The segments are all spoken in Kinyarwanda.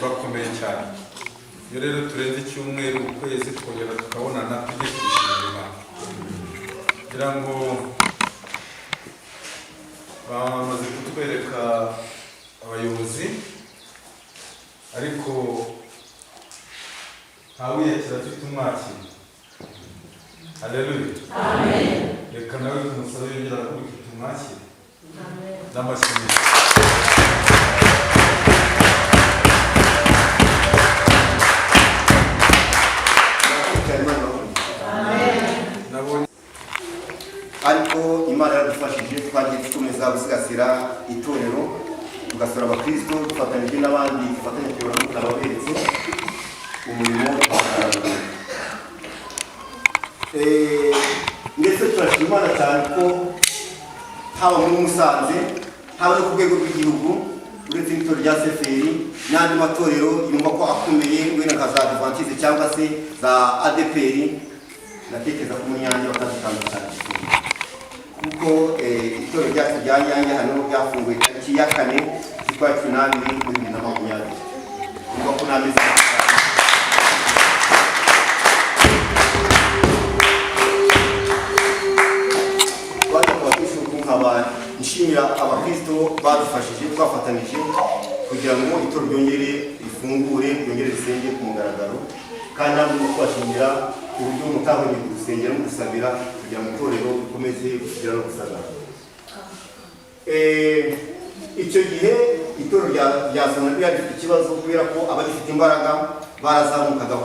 bakomeye cyane. Iyo rero turenze icyumweru ukwezi twongera tukabonana tujye kubishimira Imana. Kugira ngo bamaze kutwereka abayobozi ariko ntawiyakira afite umwakira. Haleluya. Amen. Reka nawe tumusabe yongera kubikita umwakira. Amen. N'amashimwe. Ariko Imana yaradufashije twagiye dukomeza gusigasira itorero tugasura abakristo dufatanyije n'abandi dufatanya kuyobora n'ababeretse umurimo ndetse turashima Imana cyane ko haba muri Musanze haba no ku rwego rw'igihugu uretse n'itorero rya Seferi n'andi matorero yumva ko akomeye wenda nka za Adventiste cyangwa se za ADPR natekereza ko Munyange bakazitandukana kuko itorero ryacu rya Nyange hano ryafunguye tariki ya 4 z'ukwa 12 muri 2020 umva ko nameze nshimira abakristo badufashije twafatanije kugira ngo itorero ryongere rifungure ryongere risenge ku mugaragaro kandi nabwo twashimira uburyo mutahonye gusengera no gusabira kugira ngo itorero rikomeze kugira no gusagara. Icyo gihe itorero ryasanga rifite ikibazo kubera ko abagifite imbaraga barazamukaga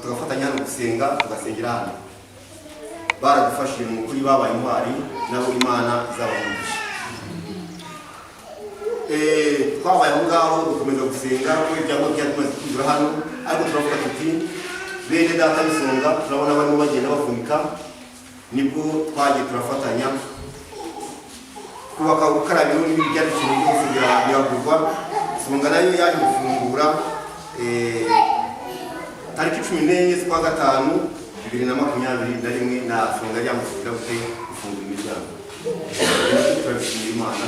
tugafatanya hano gusenga tugasengera hano baradufashije mu kuri babaye intwari nabo Imana izabamugisha. Twabaye aho ngaho dukomeza gusenga kuko ibyago byatumaze kugura hano ariko turavuga tuti bene data bisonga turabona barimo bagenda bavunika nibwo twagiye turafatanya kubaka ubukarabiro n'ibindi byarikene byose biragurwa. Songa nayo yaje gufungura tariki 14 z'ukwa 5 2021 na songa ryamufungura gute gufungura imiryango. Turashimira Imana.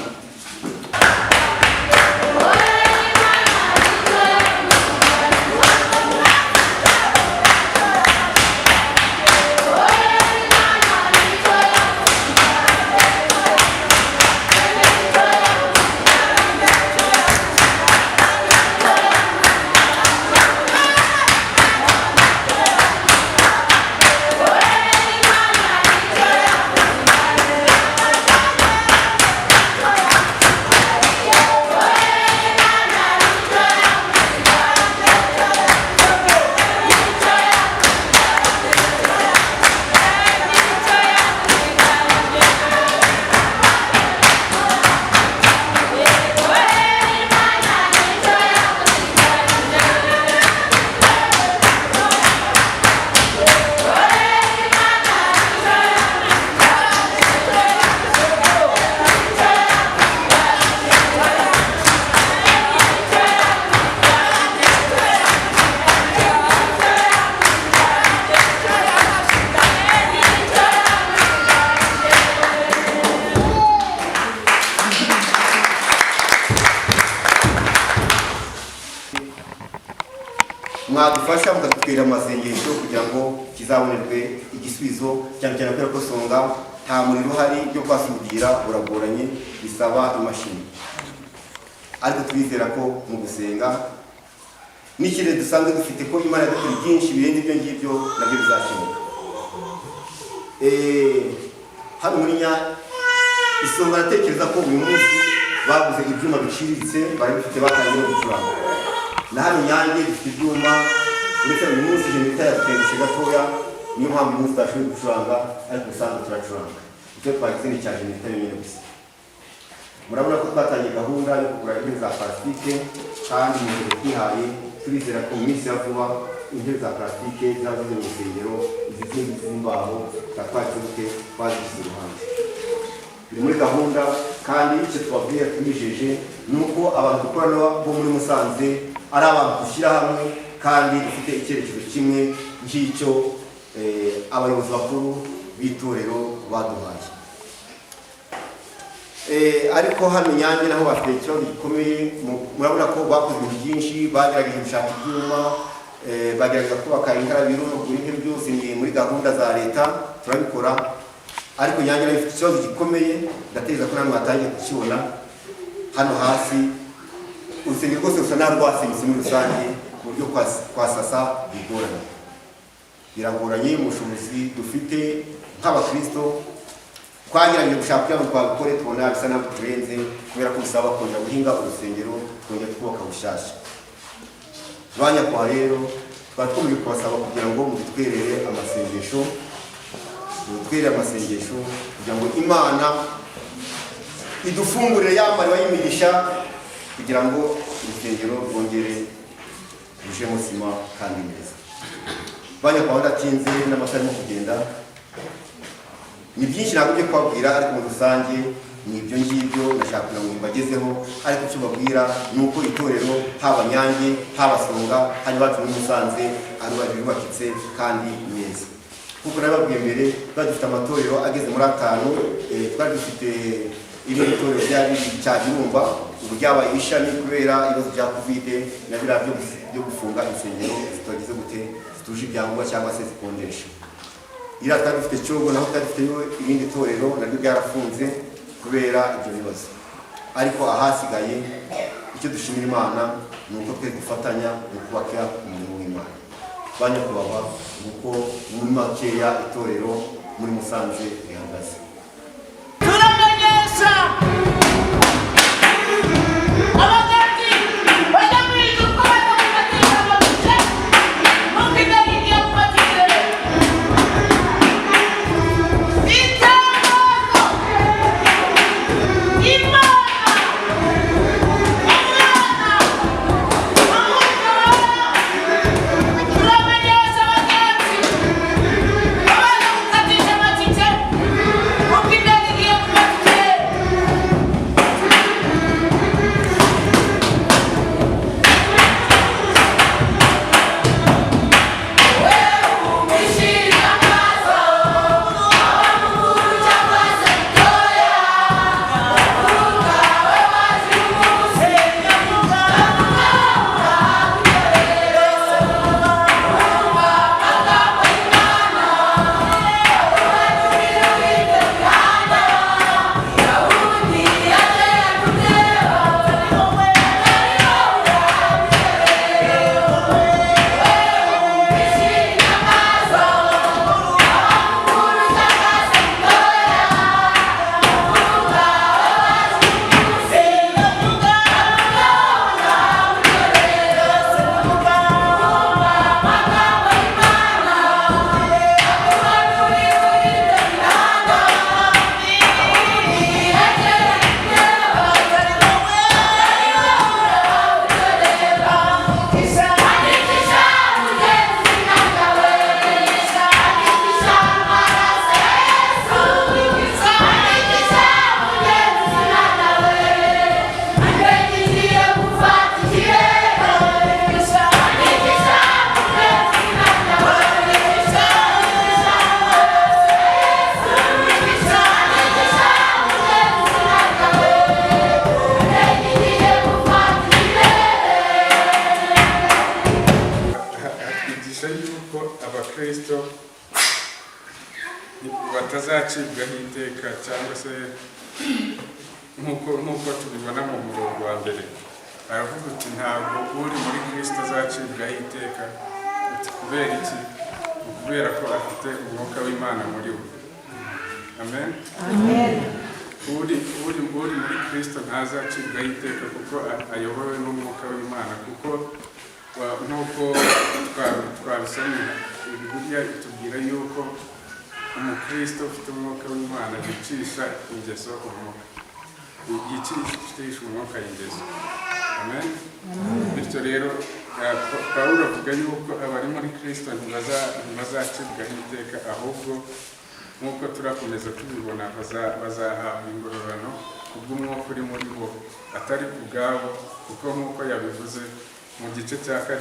mwadufasha mukatubwira amasengesho kugira ngo kizabonerwe igisubizo cyane cyane ko songa nta muriro hari byo kwasugira uragoranye bisaba imashini ariko twizera ko mu gusenga n'ikire dusanzwe dufite ko Imana yadukora byinshi birenze ibyo ngibyo nabyo bizakemuka. Hano muri isonga natekereza ko uyu munsi baguze ibyuma biciriritse bari bifite batangiye gucuranga na hano Nyange dufite ibyuma uretse uyu munsi generator yategereje gatoya niyo mpamvu uyu munsi tashoboye gucuranga ariko usanzwe turacuranga icyo twagize ni cya generator nyine gusa. Murabona ko twatangiye gahunda yo kugura intebe za plastique kandi mu gihe twihaye turizera ko mu minsi ya vuba intebe za plastique zavuze mu rusengero izindi z'imbaho twagize twazishyize iruhande biri muri gahunda kandi icyo twabwiye tubijeje nuko abantu dukorana bo muri Musanze ari abantu dushyira hamwe kandi dufite icyerekezo kimwe ngicyo abayobozi bakuru b'itorero baduhaye. ariko hano Nyange naho bafite ikibazo gikomeye. Murabona ko bakoze ibintu byinshi, bagerageje gushaka ibyuma, bagerageza kubaka inkarabiro, buri nk'ibyo byose ni muri gahunda za leta turabikora, ariko Nyange nayo ifite ikibazo gikomeye. Ndatekereza ko namwe batangiye kukibona hano hasi. Urusengero rwose rusa n'arwasenyutse muri rusange ku buryo kwasasa biragoranye. Mu bushobozi dufite nk'abakristo twagerageje gushaka kugira ngo twabikore, tubona bisa n'aho turenze kubera ko bisaba kongera guhinga urusengero, kongera twubaka bushyashya. Banyakwa rero twatwumviye kubasaba kugira ngo mudutwerere amasengesho, kugira ngo Imana idufungurire y'amariba y'imigisha, kugira ngo urusengero rwongere rujemo sima kandi neza. Banyakwa badatinze n'amasaha arimo kugenda, ni byinshi ntabwo byo kubabwira, ariko muri rusange ni ibyo ngibyo ndashaka kugira ngo mbagezeho. Ariko icyo babwira ni uko itorero haba Nyange, haba Songa, haba iwacu muri Musanze ari bubakitse kandi neza. Kuko nababwiye mbere twari dufite amatorero ageze muri 5, twari dufite ibindi torero byari cya Birumba, ubu byabaye ishami kubera ibibazo bya Covid na biriya byo gufunga insengero zitagize gute, zituje ibyangombwa cyangwa se zikonjesha. Twari dufite Cyogo, naho twari dufite ibindi torero nabyo byarafunze kubera ibyo bibazo. Ariko ahasigaye icyo dushimira Imana ni uko twe dufatanya mu kubaka umurimo w'Imana. Banyakubahwa, uko muri makeya itorero muri Musanze rihagaze. Turamenyesha abagati bajya kwiga uko badakumatisha amabuye mu Kinigi Musanze. Itorero Imana turamenyesha abagati badakumatisha amabuye mu Kinigi Musanze. Abakristo batazacibwaho iteka, cyangwa se nk'uko tubibona mu murongo wa mbere. Aravuga uti ntabwo uri muri Kristo azacibwaho iteka. Kubera iki? Kubera ko afite umwuka w'Imana muri we. Amen. Uri muri Kristo ntazacibwaho iteka kuko ayobowe n'umwuka w'Imana, kuko nk'uko twabisomye Bibiliya itubwira yuko umukristo ufite umwuka w'Imana yicisha ingeso umwuka, yicisha umwuka ingeso. Amen. Bityo rero Pawulo avuga yuko abari muri Kristo ntibazacibwaho iteka, ahubwo nk'uko turakomeza tubibona bazahabwa ingororano kubw'umwuka uri muri bo, atari ku bwabo, kuko nk'uko yabivuze mu gice cya 7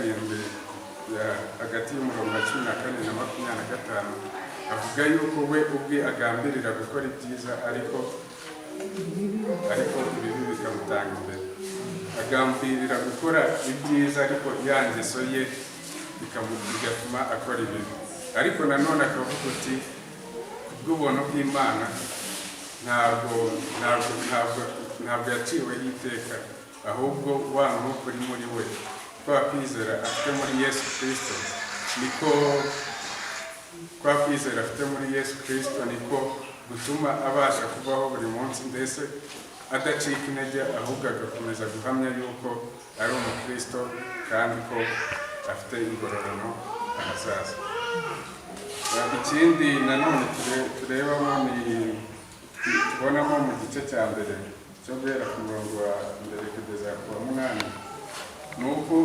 hagati y'umurongo wa 14 na 25, avuga yuko we ubwe agambirira gukora ibyiza, ariko ariko ibibi bikamutanga imbere. Agambirira gukora ibyiza ariko ya ngeso ye bigatuma akora ibibi. Ariko nanone akavuga uti kubw'ubuntu bw'Imana ntabwo yaciweho iteka, ahubwo wa mwuka uri muri we, kwa kwizera afite muri Yesu Kristo niko gutuma abasha kubaho buri munsi, mbese adacika intege, ahubwo agakomeza guhamya yuko ari umukristo kandi ko afite ingororano ahazaza. Ikindi nanone turebamo tubonamo mu gice cya mbere cyo guhera ku murongo wa mbere kugeza ku wa 8, ni uko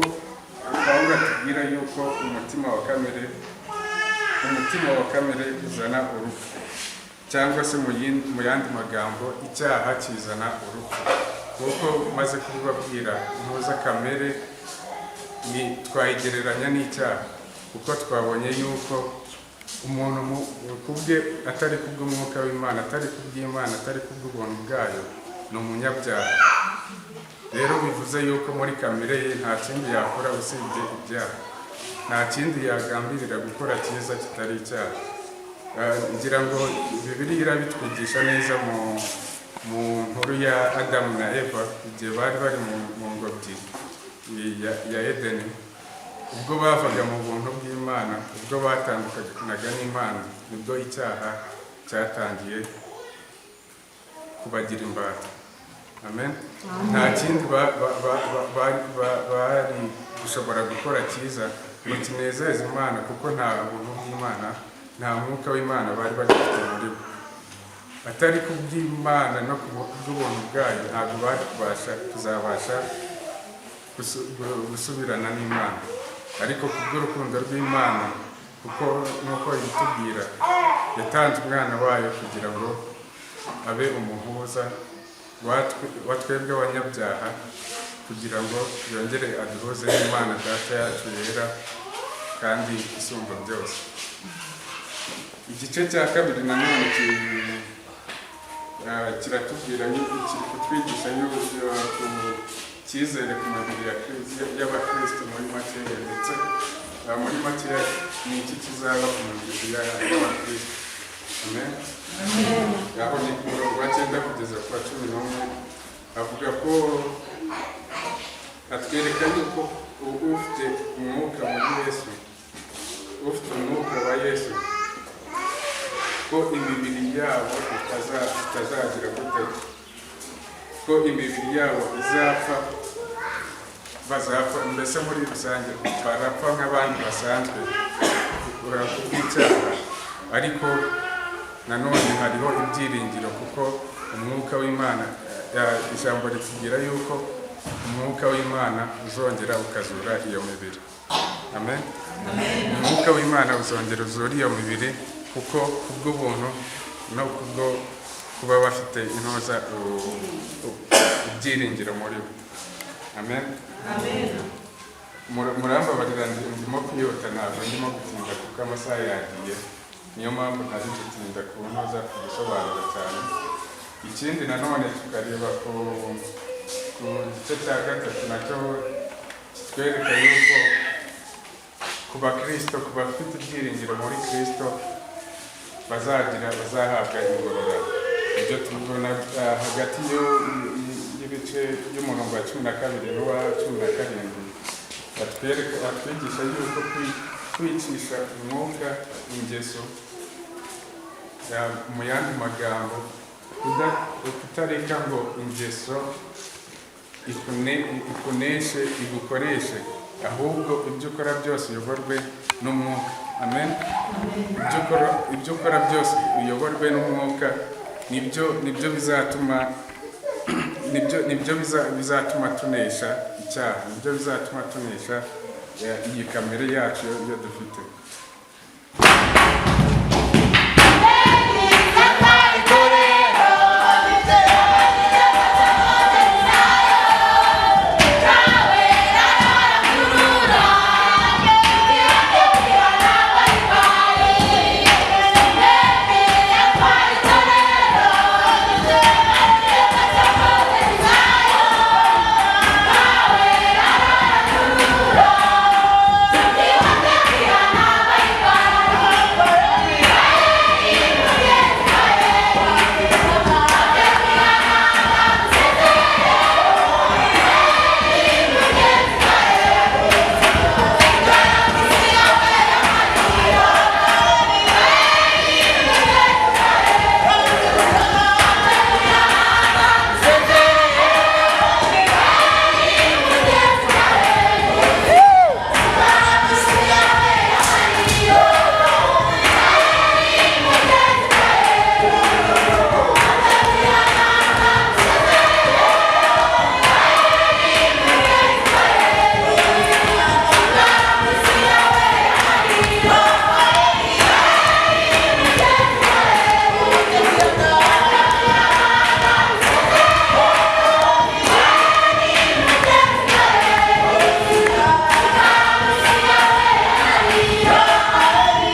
Pawulo atubwira yuko umutima wa kamere uzana urupfu, cyangwa se mu yandi magambo icyaha kizana urupfu. Kuko maze kubibabwira, impuza kamere twayigereranya n'icyaha, kuko twabonye yuko umuntu kubwe atari kubw'umwuka w'Imana, atari kubw'Imana, atari kubw'ubuntu bwayo, ni umunyabyaha. Rero bivuze yuko muri kamere ye nta kindi yakora usibye ibyaha, nta kindi yagambirira gukora cyiza kitari icyaha. Ngira ngo Bibiliya irabitwigisha neza mu nkuru ya Adamu na Eva, igihe bari bari mu ngobyi ya Edeni, ubwo bavaga mu buntu bw'Imana, ubwo batandukanaga n'Imana, nibwo icyaha cyatangiye kubagira imbata. Amen. Nta kindi bari gushobora gukora cyiza ngo kinezeze Imana, kuko nta buntu bw'Imana, nta mwuka w'Imana bari bagifite muri bo. Atari kubw'Imana no kubw'ubuntu bwayo ntabwo bari kuzabasha gusubirana n'Imana. Ariko kubw'urukundo rw'Imana, kuko nuko ibitubwira, yatanze umwana wayo kugira ngo abe umuhuza wa twebwe abanyabyaha, kugira ngo yongere aduhuze n'Imana Data yacu yera kandi isumba byose. Igice cya kabiri nanone kiratubwira kutwigisha icyizere ku mibiri y'abakristo muri makeya, ndetse muri makeya ni iki kizaba ku mibiri y'abakristo. Amen. Aho ni ku murongo wa 9 kugeza ku wa 11, avuga ko atwereka yuko ufite umwuka muri Yesu, ufite umwuka wa Yesu, ko imibiri yabo itazagira gute, ko imibiri yabo bazapfa, mbese muri rusange barapfa nk'abandi basanzwe kubw'icyaha. Ariko nanone hariho ibyiringiro, kuko umwuka w'Imana, ijambo ritubwira yuko umwuka w'Imana uzongera ukazura iyo mibiri. Amen. Umwuka w'Imana uzongera uzura iyo mibiri, kuko kubw'ubuntu no kubwo kuba bafite intoza ibyiringiro muri bo. Amen. Murambabarira, ndimo kwihuta, ntabwo ndimo gutinda kuko amasaha yagiye, niyo mpamvu ntari gutinda ku ntoza kubisobanura cyane. Ikindi nanone tukareba ku gice cya 3 nacyo kitwereka yuko ku bakristo, ku bafite ibyiringiro muri Kristo, bazahabwa ingororano. Ibyo tubona hagati y'ibice by'umurongo wa 12 n'uwa 17, atwigisha yuko kwicisha umwuka ingeso, mu yandi magambo kutareka ngo ingeso ikuneshe, igukoreshe, ahubwo ibyo ukora byose uyoborwe n'umwuka. Amen. Ibyo ukora byose uyoborwe n'umwuka, nibyo bizatuma tunesha icyaha, nibyo bizatuma tunesha iyi kamere yacu yo dufite.